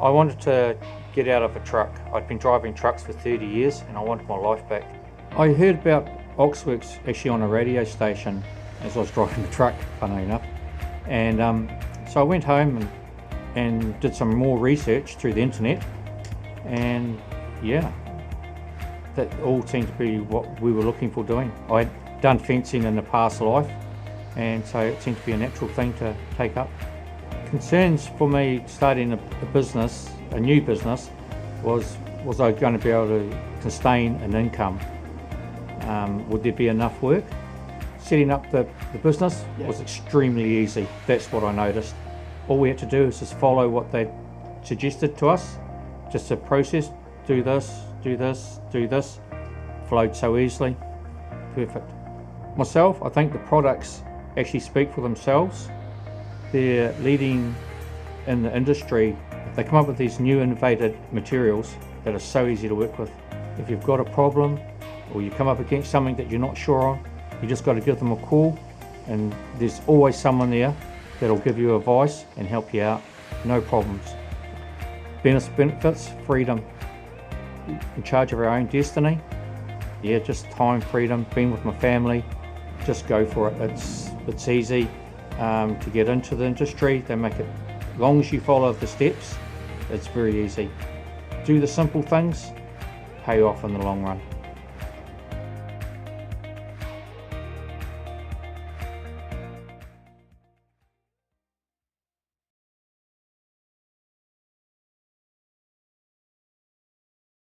I wanted to get out of a truck. I'd been driving trucks for 30 years and I wanted my life back. I heard about Oxworks actually on a radio station as I was driving the truck, funnily enough. And so I went home and did some more research through the internet, and yeah, that all seemed to be what we were looking for doing. I'd done fencing in the past life, and so it seemed to be a natural thing to take up. Concerns for me starting a business, a new business, was I going to be able to sustain an income? Would there be enough work? Setting up the business was extremely easy. That's what I noticed. All we had to do is just follow what they suggested to us. Just a process, do this, do this, do this. Flowed so easily. Perfect. Myself, I think the products actually speak for themselves. They're leading in the industry. They come up with these new innovative materials that are so easy to work with. If you've got a problem or you come up against something that you're not sure on, you just got to give them a call, and there's always someone there that'll give you advice and help you out. No problems. Benefits, freedom. In charge of our own destiny. Yeah, just time, freedom, being with my family. Just go for it. It's easy to get into the industry. They make it, as long as you follow the steps, it's very easy. Do the simple things, pay off in the long run.